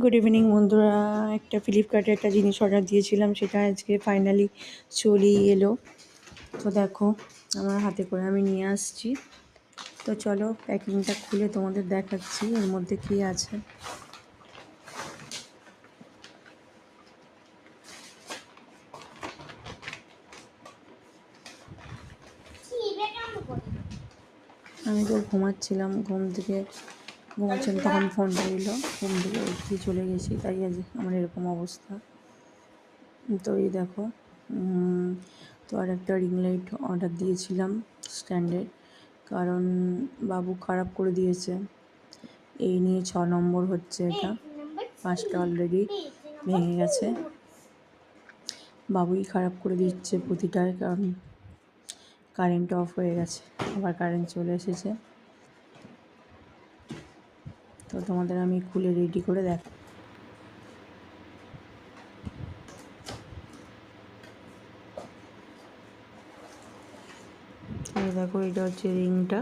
Good evening বন্ধুরা। একটা ফ্লিপকার্টে একটা জিনিস অর্ডার দিয়েছিলাম, সেটা আজকে ফাইনালি চলেই এলো। তো দেখো আমার হাতে করে আমি নিয়ে আসছি। তো চলো প্যাকিংটা খুলে তোমাদের দেখাচ্ছি এর মধ্যে কী আছে। আমি তো ঘুমাচ্ছিলাম, ঘুমাচ্ছিলাম তখন ফোনটা এলো, ঘুম থেকে উঠে চলে গেছি, তাই আজ আমার এরকম অবস্থা। তো এই দেখো, তো আর একটা রিং লাইট অর্ডার দিয়েছিলাম স্ট্যান্ডের, কারণ বাবু খারাপ করে দিয়েছে। এই নিয়ে 6 নম্বর হচ্ছে, এটা 5টা অলরেডি ভেঙে গেছে। বাবুই খারাপ করে দিচ্ছে প্রতিটার, কারণ কারেন্ট অফ হয়ে গেছে, আবার কারেন্ট চলে এসেছে। তো তোমাদের আমি খুলে রেডি করে দেখ। এই দেখো, এটা হচ্ছে রিংটা।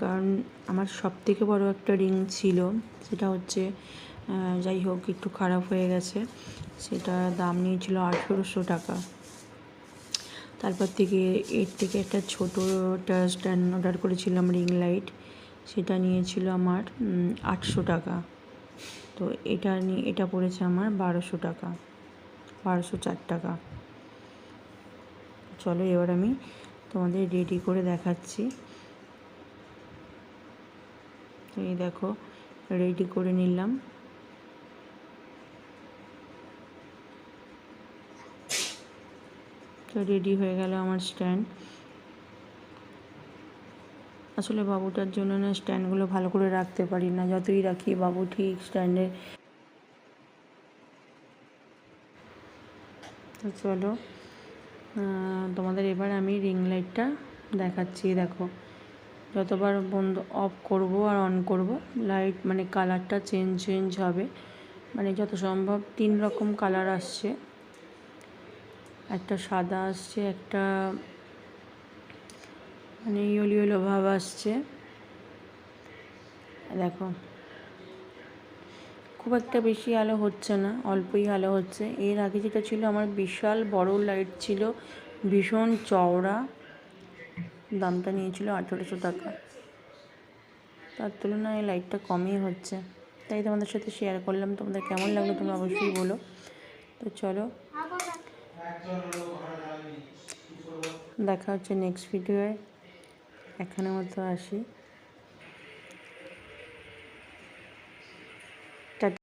কারণ আমার সব থেকে বড় একটা রিং ছিল, সেটা হচ্ছে যাই হোক একটু খারাপ হয়ে গেছে। সেটা দাম নিয়েছিল 1800 টাকা। তারপর থেকে এর থেকে একটা ছোটোটা স্ট্যান্ড অর্ডার করেছিলাম রিং লাইট, সেটা নিয়েছিল আমার 800 টাকা। তো এটা পড়েছে আমার 1200 টাকা, 1204 টাকা। চলো এবার আমি তোমাদের রেডি করে দেখাচ্ছি। এই দেখো রেডি করে নিলাম। তো রেডি হয়ে গেল আমার স্ট্যান্ড। আসলে বাবুটার জন্য না স্ট্যান্ডগুলো ভালো করে রাখতে পারি না, যতই রাখি বাবু ঠিক স্ট্যান্ডে। তো চলো তোমাদের এবার আমি রিং লাইটটা দেখাচ্ছি। দেখো যতবার বন্ধ অফ করব আর অন করব, লাইট মানে কালারটা চেঞ্জ হবে। মানে যত সম্ভব 3 রকম কালার আসছে, একটা সাদা আসছে, একটা মানে ইয়েলো ভাব আসছে। দেখো খুব একটা বেশি আলো হচ্ছে না, অল্পই আলো হচ্ছে। এর আগে যেটা ছিল আমার বিশাল বড় লাইট ছিল, ভীষণ চওড়া, দামটা নিয়েছিল 1800 টাকা। তার তুলনায় এই লাইটটা কমই হচ্ছে, তাই তোমাদের সাথে শেয়ার করলাম। তোমাদের কেমন লাগলো তোমরা অবশ্যই বলো। তো চলো দেখা হচ্ছে নেক্সট ভিডিওয়ে। এখানের মতো আসি।